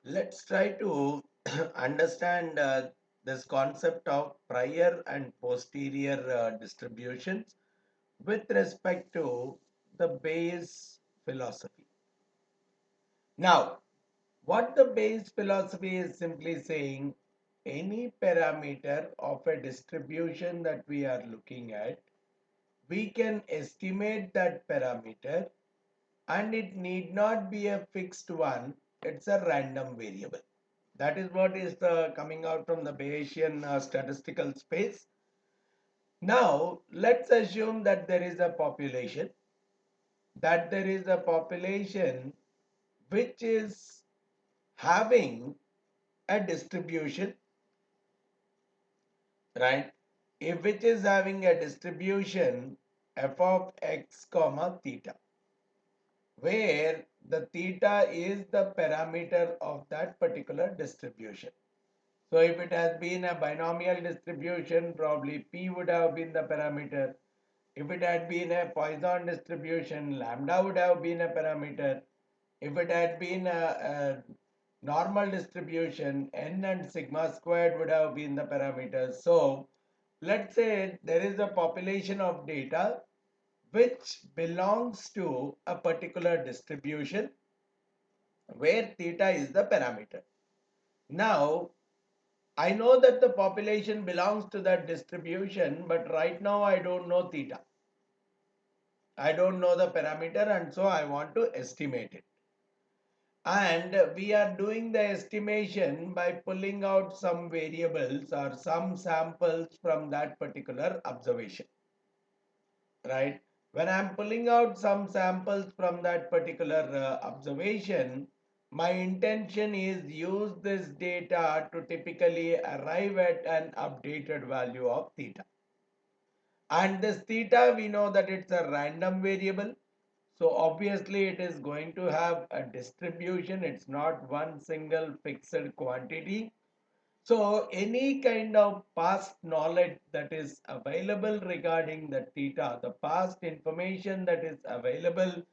Let's try to understand this concept of prior and posterior distributions with respect to the Bayes philosophy. Now, what the Bayes philosophy is simply saying, any parameter of a distribution that we are looking at, we can estimate that parameter and it need not be a fixed one, it's a random variable. That is what is coming out from the Bayesian statistical space. Now, let's assume that there is a population, which is having a distribution, right? If which is having a distribution f of x comma theta, where the theta is the parameter of that particular distribution. So if it has been a binomial distribution, probably P would have been the parameter. If it had been a Poisson distribution, lambda would have been a parameter. If it had been a normal distribution, n and sigma squared would have been the parameters. So let's say there is a population of data which belongs to a particular distribution where theta is the parameter. Now, I know that the population belongs to that distribution, but right now I don't know theta. I don't know the parameter, and so I want to estimate it. And we are doing the estimation by pulling out some variables or some samples from that particular observation, right? When I'm pulling out some samples from that particular observation, my intention is use this data to typically arrive at an updated value of theta. And this theta, we know that it's a random variable. So obviously it is going to have a distribution. It's not one single fixed quantity. So any kind of past knowledge that is available regarding the theta, the past information that is available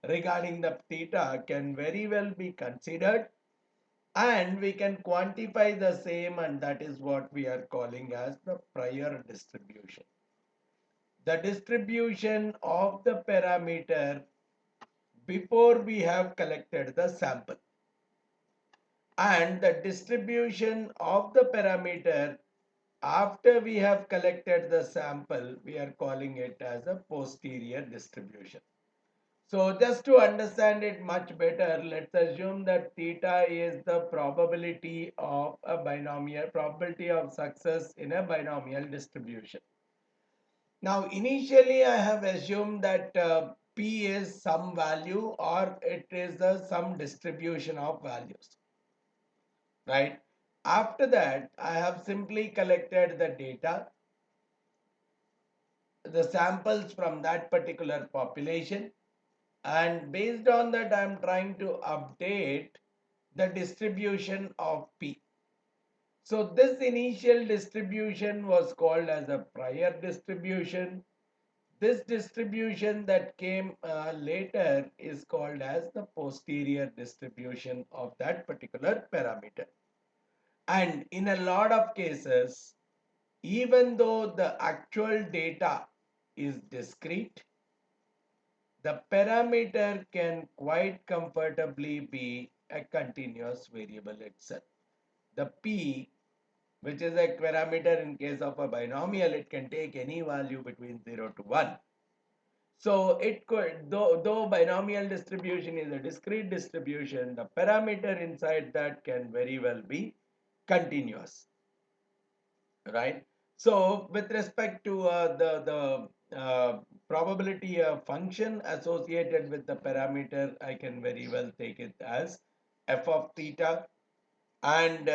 regarding the theta can very well be considered, and we can quantify the same, and that is what we are calling as the prior distribution. The distribution of the parameter before we have collected the sample, and the distribution of the parameter after we have collected the sample, we are calling it as a posterior distribution. So just to understand it much better, let's assume that theta is the probability of a binomial, probability of success in a binomial distribution. Now initially I have assumed that P is some value, or it is some distribution of values, right? After that I have simply collected the data, the samples from that particular population, and based on that I am trying to update the distribution of P. So this initial distribution was called as a prior distribution. This distribution that came later is called as the posterior distribution of that particular parameter. And in a lot of cases, even though the actual data is discrete, the parameter can quite comfortably be a continuous variable itself. The P, which is a parameter in case of a binomial, it can take any value between 0 to 1. So it could, though binomial distribution is a discrete distribution, the parameter inside that can very well be continuous, right? So with respect to the probability function associated with the parameter, I can very well take it as f of theta. And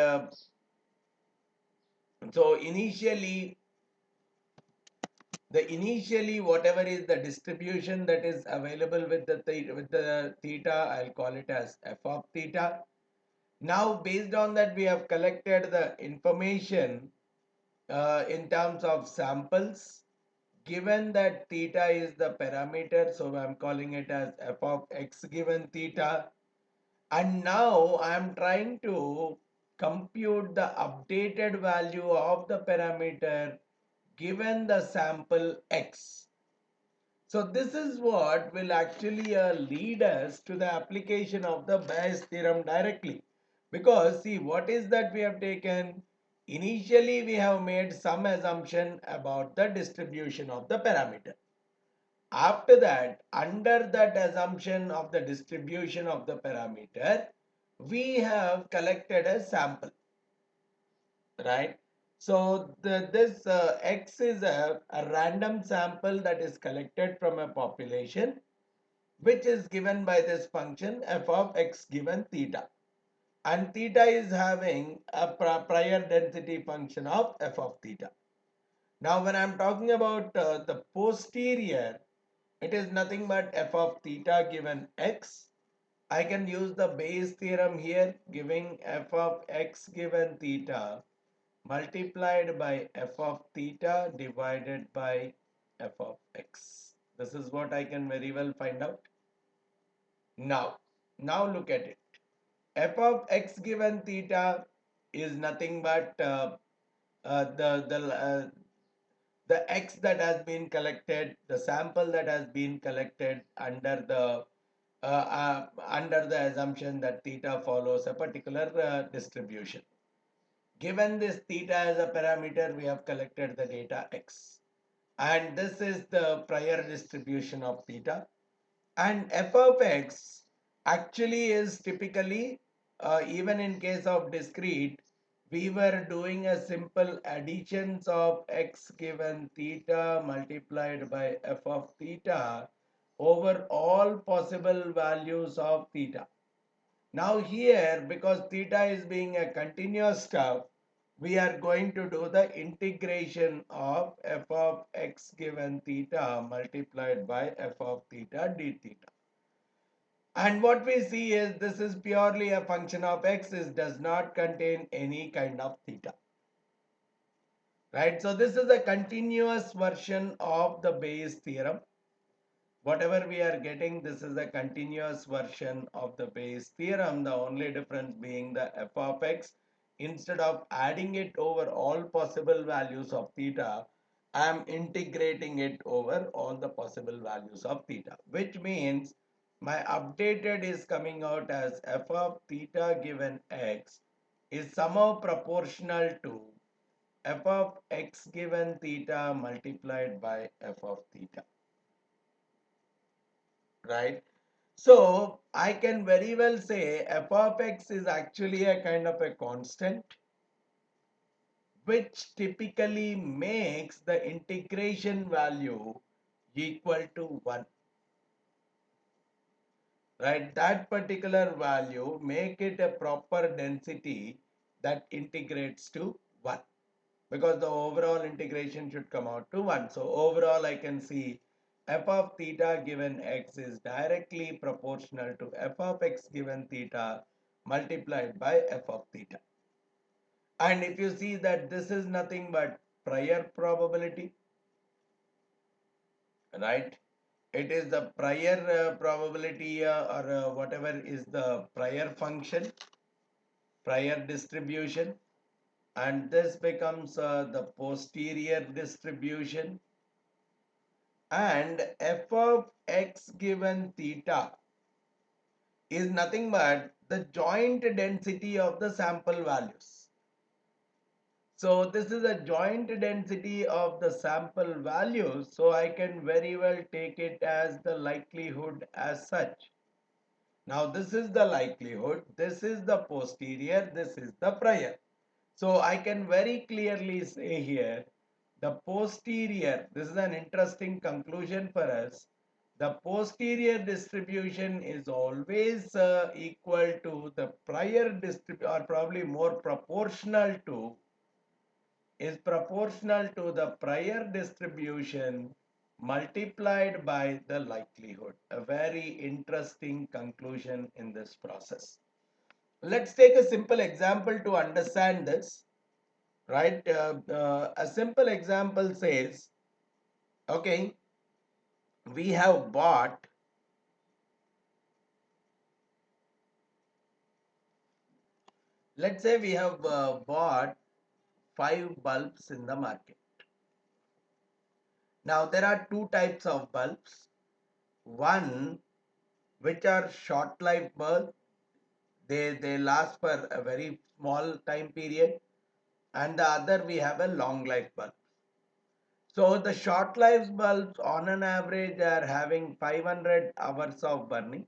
so initially whatever is the distribution that is available with the theta, I'll call it as f of theta. Now based on that we have collected the information in terms of samples. Given that theta is the parameter, so I'm calling it as f of x given theta. And now I am trying to compute the updated value of the parameter given the sample X. So this is what will actually lead us to the application of the Bayes theorem directly. Because see, what is that we have taken? Initially we have made some assumption about the distribution of the parameter. After that, under that assumption of the distribution of the parameter, we have collected a sample, right? So this X is a random sample that is collected from a population, which is given by this function f of x given theta. And theta is having a prior density function of f of theta. Now when I'm talking about the posterior, it is nothing but f of theta given x. I can use the Bayes theorem here, giving f of x given theta multiplied by f of theta divided by f of x. This is what I can very well find out. Now look at it. F of x given theta is nothing but the x that has been collected, the sample that has been collected under the assumption that theta follows a particular distribution. Given this theta as a parameter, we have collected the data x. And this is the prior distribution of theta. And f of x actually is typically, even in case of discrete, we were doing a simple additions of x given theta multiplied by f of theta over all possible values of theta. Now here, because theta is being a continuous stuff, we are going to do the integration of f of x given theta multiplied by f of theta d theta. And what we see is this is purely a function of x. It does not contain any kind of theta. Right? So this is a continuous version of the Bayes theorem. Whatever we are getting, this is a continuous version of the Bayes theorem. The only difference being the f of x. Instead of adding it over all possible values of theta, I am integrating it over all the possible values of theta, which means my updated is coming out as f of theta given x is somehow proportional to f of x given theta multiplied by f of theta, right? So I can very well say f of x is actually a kind of a constant which typically makes the integration value equal to 1. Right, that particular value make it a proper density that integrates to 1, because the overall integration should come out to 1. So overall I can see f of theta given x is directly proportional to f of x given theta multiplied by f of theta. And if you see that this is nothing but prior probability, right? It is the prior probability or whatever is the prior function, prior distribution, and this becomes the posterior distribution, and f of x given theta is nothing but the joint density of the sample values. So this is a joint density of the sample values, so I can very well take it as the likelihood as such. Now this is the likelihood, this is the posterior, this is the prior. So I can very clearly say here, the posterior, this is an interesting conclusion for us. The posterior distribution is always equal to the prior distribution, or probably more proportional to, is proportional to the prior distribution multiplied by the likelihood. A very interesting conclusion in this process. Let's take a simple example to understand this, right? A simple example says, okay, we have bought let's say we have bought 5 bulbs in the market. Now there are two types of bulbs. One which are short life bulbs, they last for a very small time period, and the other we have a long life bulb. So the short life bulbs on an average are having 500 hours of burning,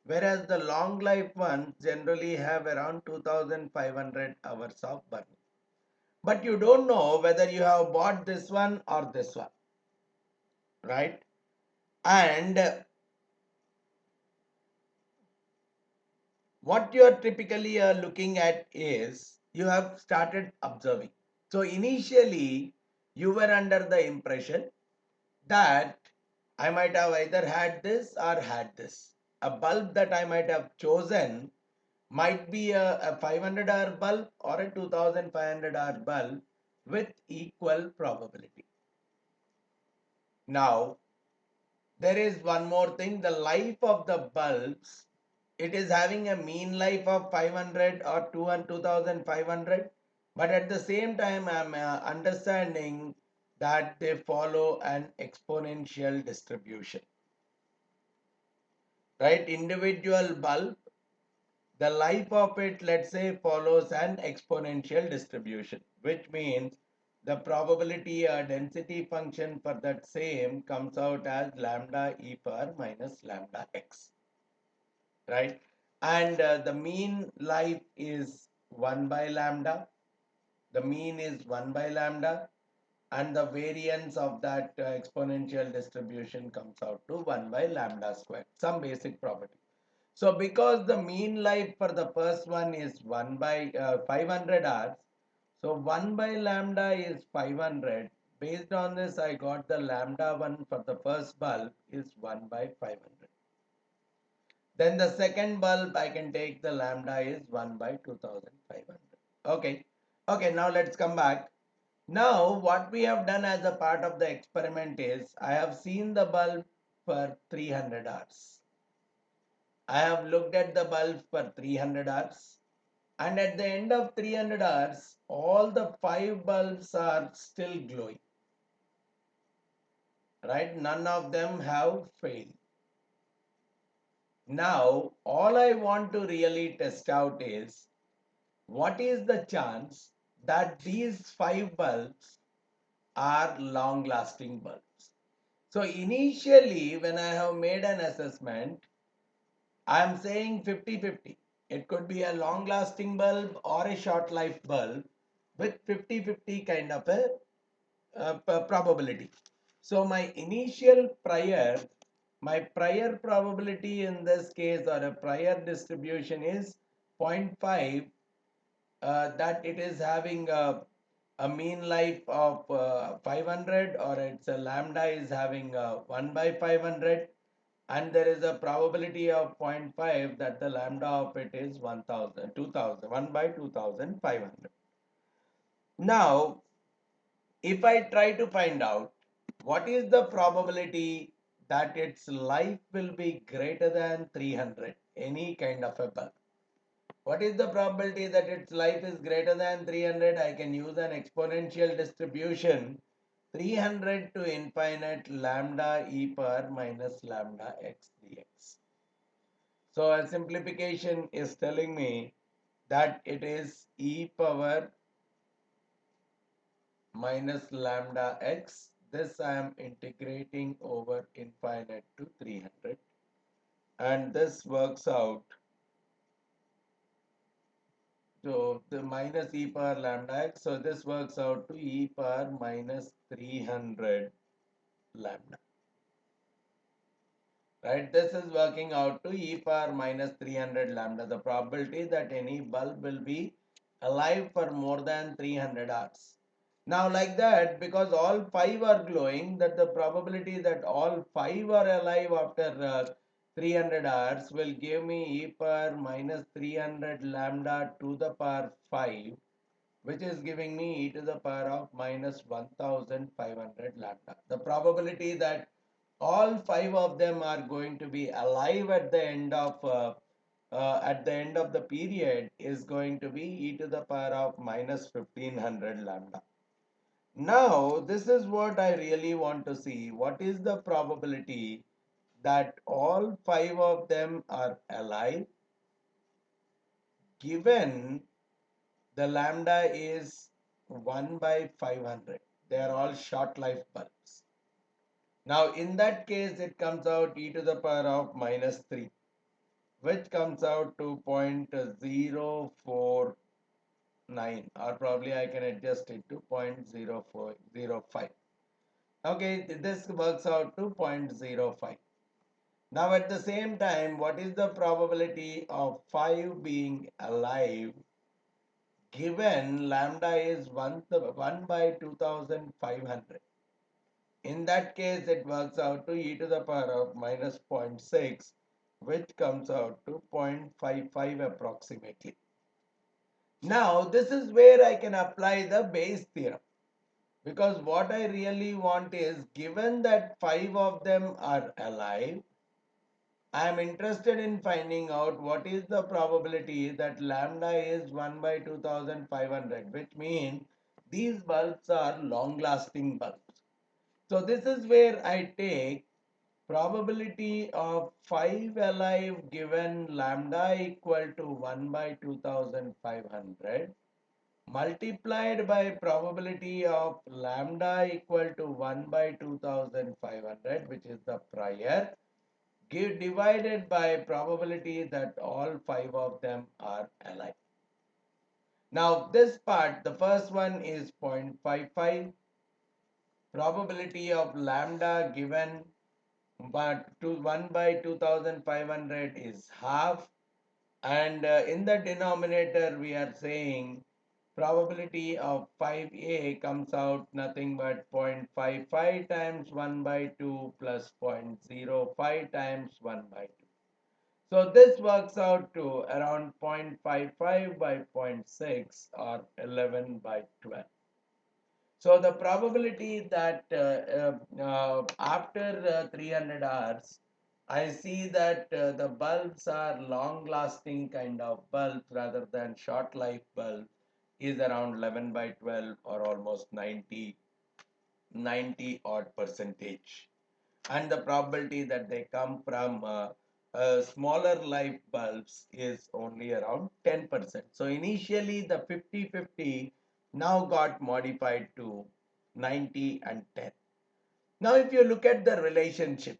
whereas the long life ones generally have around 2500 hours of burning. But you don't know whether you have bought this one or this one, right? And what you are typically looking at is you have started observing. So initially you were under the impression that I might have either had this or had this. A bulb that I might have chosen might be a 500 hour bulb or a 2500 hour bulb with equal probability. Now, there is one more thing, the life of the bulbs, it is having a mean life of 500 or 2500, but at the same time I am understanding that they follow an exponential distribution, right? Individual bulb, the life of it, let's say, follows an exponential distribution, which means the probability density function for that same comes out as lambda e power minus lambda x, right? And the mean life is 1 by lambda. The mean is 1 by lambda, and the variance of that exponential distribution comes out to 1 by lambda square, some basic property. So because the mean life for the first one is 1 by 500 hours, so 1 by lambda is 500. Based on this, I got the lambda 1 for the first bulb is 1 by 500. Then the second bulb, I can take the lambda is 1 by 2500. Okay. Okay, now let's come back. Now what we have done as a part of the experiment is I have seen the bulb for 300 hours. I have looked at the bulb for 300 hours, and at the end of 300 hours all the 5 bulbs are still glowing, right? None of them have failed. Now all I want to really test out is what is the chance that these 5 bulbs are long lasting bulbs. So initially when I have made an assessment, I am saying 50-50. It could be a long lasting bulb or a short life bulb with 50-50 kind of a probability. So my prior probability in this case, or a prior distribution, is zero point 0.5, that it is having a mean life of 500, or its a lambda is having 1 by 500, and there is a probability of zero point 0.5 that the lambda of it is 1000, 2000, 1 by 2500. Now if I try to find out what is the probability that its life will be greater than 300, any kind of a bulb, what is the probability that its life is greater than 300? I can use an exponential distribution, 300 to infinite lambda e power minus lambda x dx. So a simplification is telling me that it is e power minus lambda x. This I am integrating over infinite to 300, and this works out to the minus e power lambda x. So this works out to e power minus 300 lambda. Right, this is working out to e power minus 300 lambda, the probability that any bulb will be alive for more than 300 hours. Now like that, because all 5 are glowing, that the probability that all 5 are alive after 300 hours will give me e power minus 300 lambda to the power 5, which is giving me e to the power of minus 1500 lambda. The probability that all 5 of them are going to be alive at the end of at the end of the period is going to be e to the power of minus 1500 lambda. Now, this is what I really want to see. What is the probability that all five of them are alive given the lambda is 1 by 500? They are all short life bulbs. Now, in that case, it comes out e to the power of minus 3, which comes out to 0.049, or probably I can adjust it to 0.0405. Okay, this works out to 0.05. Now at the same time, what is the probability of 5 being alive given lambda is 1 by 2500? In that case, it works out to e to the power of minus zero point 0.6, which comes out to 0.55 approximately. Now, this is where I can apply the Bayes theorem. Because what I really want is, given that 5 of them are alive, I am interested in finding out what is the probability that lambda is 1 by 2500, which means these bulbs are long lasting bulbs. So this is where I take probability of 5 alive given lambda equal to 1 by 2500 multiplied by probability of lambda equal to 1 by 2500, which is the prior, divided by probability that all five of them are alive. Now this part, the first one is 0.55, probability of lambda given but to 1 by 2500 is half, and in the denominator we are saying probability of 5a comes out nothing but 0.55 times 1 by 2 plus 0.05 times 1 by 2. So this works out to around 0.55 by zero point 0.6 or 11 by 12. So the probability that after 300 hours, I see that the bulbs are long lasting kind of bulbs rather than short life bulbs is around 11 by 12 or almost 90 odd percentage. And the probability that they come from smaller life bulbs is only around 10%. So initially the 50-50 now got modified to 90 and 10. Now if you look at the relationship,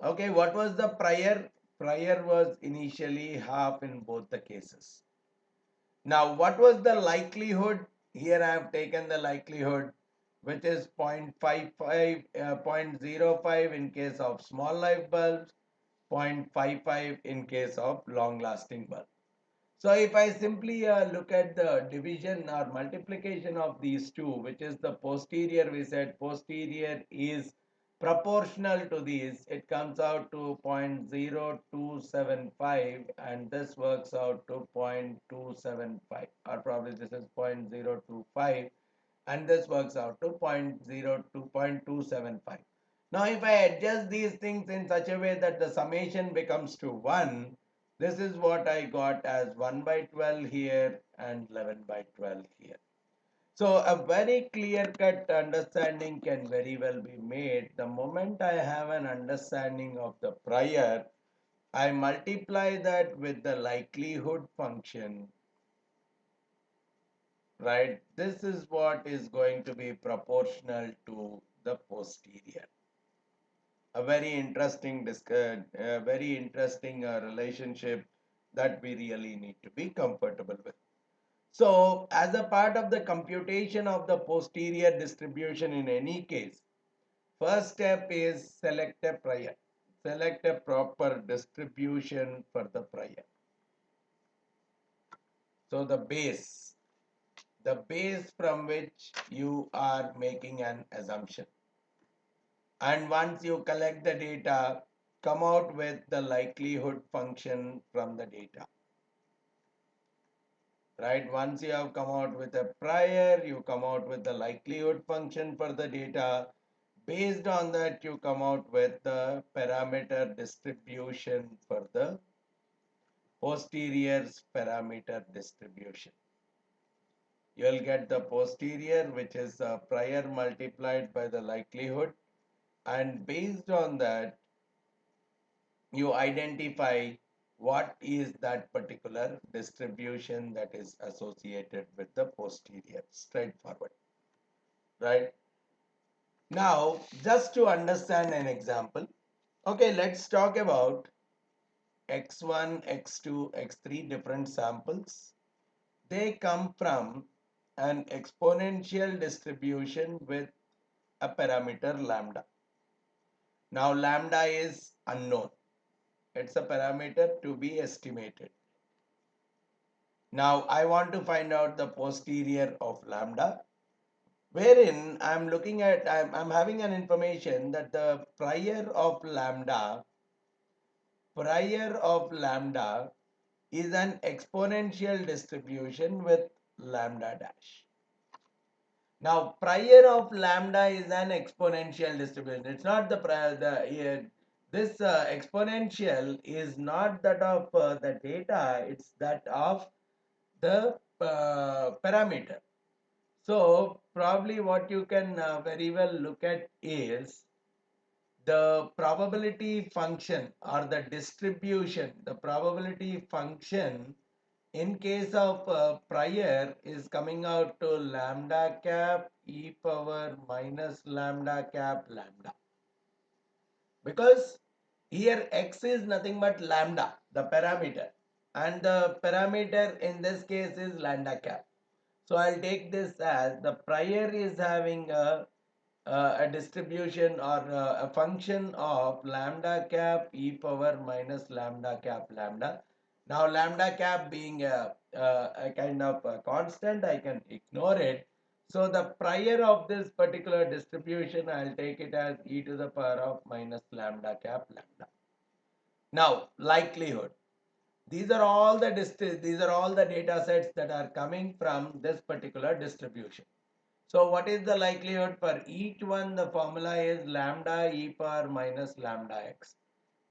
okay, what was the prior? Prior was initially half in both the cases. Now what was the likelihood? Here I have taken the likelihood, which is 0.55, 0.05 in case of small life bulbs, 0.55 in case of long lasting bulb. So if I simply look at the division or multiplication of these two, which is the posterior, we said posterior is proportional to these, it comes out to 0.0275 and this works out to 0.275, or probably this is 0.025 and this works out to 0.0275. Now if I adjust these things in such a way that the summation becomes to 1, this is what I got as 1 by 12 here and 11 by 12 here. So a very clear-cut understanding can very well be made. The moment I have an understanding of the prior, I multiply that with the likelihood function, right? This is what is going to be proportional to the posterior. A very interesting relationship that we really need to be comfortable with. So as a part of the computation of the posterior distribution in any case, first step is select a prior. Select a proper distribution for the prior. So the base from which you are making an assumption. And once you collect the data, come out with the likelihood function from the data. Right? Once you have come out with a prior, you come out with the likelihood function for the data. Based on that, you come out with the parameter distribution for the posterior's parameter distribution. You'll get the posterior, which is prior multiplied by the likelihood, and based on that you identify what is that particular distribution that is associated with the posterior. Straightforward, right? Now just to understand an example, okay, let's talk about x1, x2, x3 different samples. They come from an exponential distribution with a parameter lambda. Now lambda is unknown. It's a parameter to be estimated. Now I want to find out the posterior of lambda, wherein I'm looking at, I'm having an information that the prior of lambda is an exponential distribution with lambda dash. Now prior of lambda is an exponential distribution. It's not this exponential is not that of the data, it's that of the parameter. So probably what you can very well look at is the probability function or the distribution. The probability function in case of prior is coming out to lambda cap e power minus lambda cap lambda, because here x is nothing but lambda, the parameter, and the parameter in this case is lambda cap. So I'll take this as the prior is having a distribution or a function of lambda cap e power minus lambda cap lambda. Now lambda cap being a kind of a constant, I can ignore it. So the prior of this particular distribution, I'll take it as e to the power of minus lambda cap lambda. Now likelihood. These are all the data sets that are coming from this particular distribution. So what is the likelihood for each one? The formula is lambda e power minus lambda x.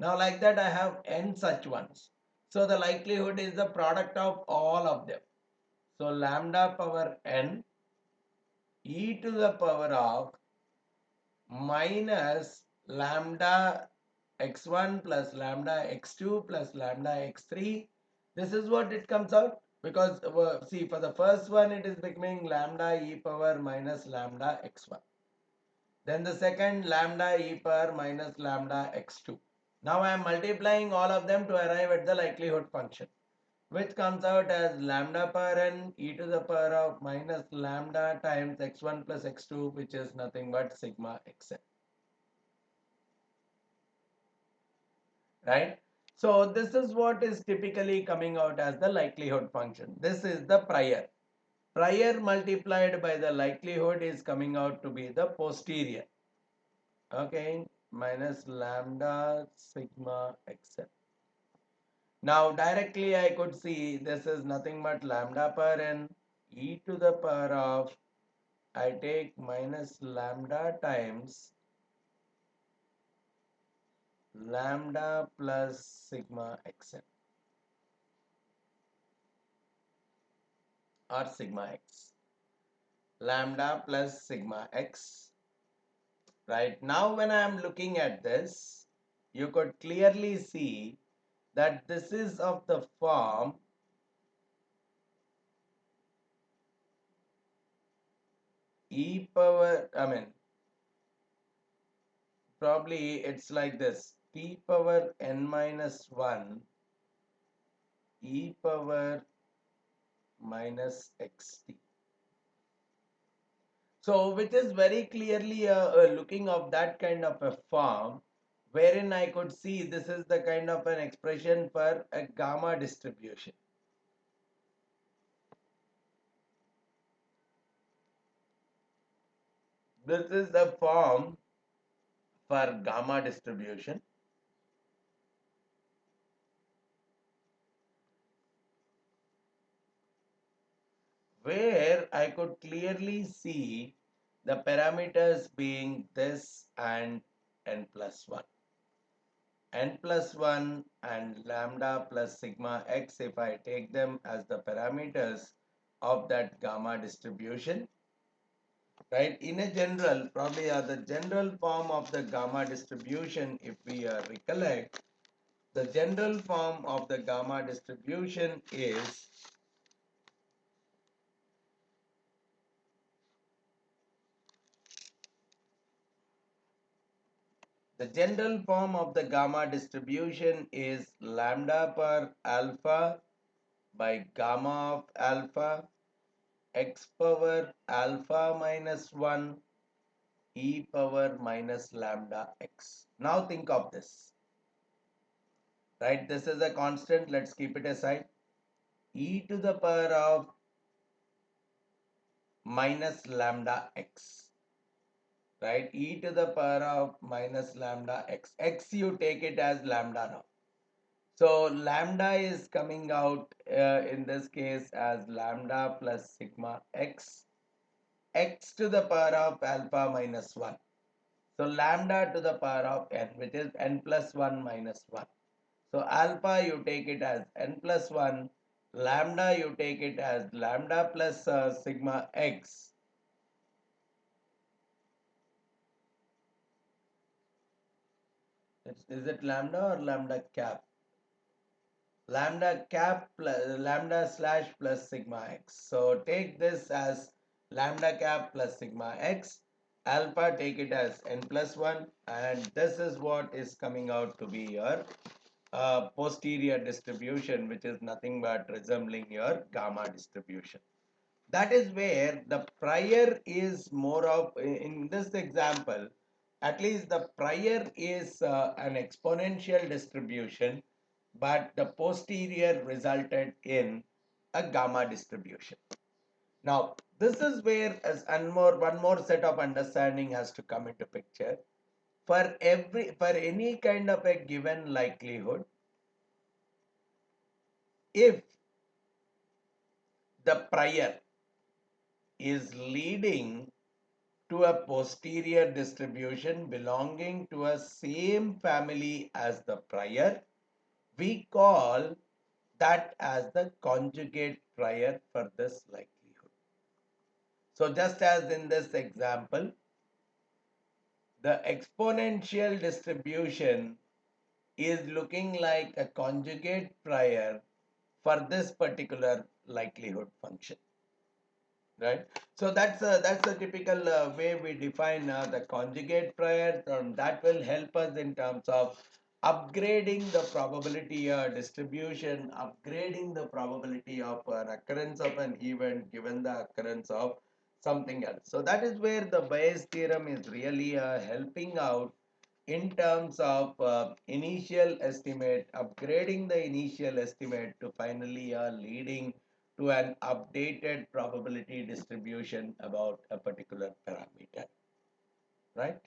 Now like that I have n such ones. So the likelihood is the product of all of them. So lambda power n e to the power of minus lambda x1 plus lambda x2 plus lambda x3. This is what it comes out, because see, for the first one it is becoming lambda e power minus lambda x1. Then the second lambda e power minus lambda x2. Now I am multiplying all of them to arrive at the likelihood function, which comes out as lambda power n e to the power of minus lambda times x1 plus x2, which is nothing but sigma xn. Right? So this is what is typically coming out as the likelihood function. This is the prior. Prior multiplied by the likelihood is coming out to be the posterior. Okay, minus lambda sigma xn. Now directly I could see this is nothing but lambda per n e to the power of, I take minus lambda times lambda plus sigma xn or sigma x. Lambda plus sigma x. Right, now when I am looking at this, you could clearly see that this is of the form e power, probably it's like this, p power n minus 1 e power minus xt. So which is very clearly a looking of that kind of a form, wherein I could see this is the kind of an expression for a gamma distribution. This is the form for gamma distribution, where I could clearly see the parameters being this and n plus 1. n plus 1 and lambda plus sigma x, if I take them as the parameters of that gamma distribution, right? In a general, probably the general form of the gamma distribution, if we recollect, the general form of the gamma distribution is lambda per alpha by gamma of alpha x power alpha minus 1 e power minus lambda x. Now think of this, right? This is a constant. Let's keep it aside. E to the power of minus lambda x, right? E to the power of minus lambda x. X you take it as lambda now. So lambda is coming out in this case as lambda plus sigma x, x to the power of alpha minus 1. So lambda to the power of n, which is n plus 1 minus 1. So alpha you take it as n plus 1, lambda you take it as lambda plus sigma x. Is it lambda or lambda cap? Lambda cap plus lambda slash plus sigma x. So take this as lambda cap plus sigma x. Alpha take it as n plus 1, and this is what is coming out to be your posterior distribution, which is nothing but resembling your gamma distribution. That is where the prior is more of, in this example, at least the prior is an exponential distribution, but the posterior resulted in a gamma distribution. Now, this is where one more set of understanding has to come into picture. For any kind of a given likelihood, if the prior is leading to a posterior distribution belonging to a same family as the prior, we call that as the conjugate prior for this likelihood. So just as in this example, the exponential distribution is looking like a conjugate prior for this particular likelihood function. Right, so that's a typical way we define the conjugate prior. That will help us in terms of upgrading the probability distribution, upgrading the probability of an occurrence of an event given the occurrence of something else. So that is where the Bayes theorem is really helping out in terms of initial estimate, upgrading the initial estimate to finally leading to an updated probability distribution about a particular parameter, right?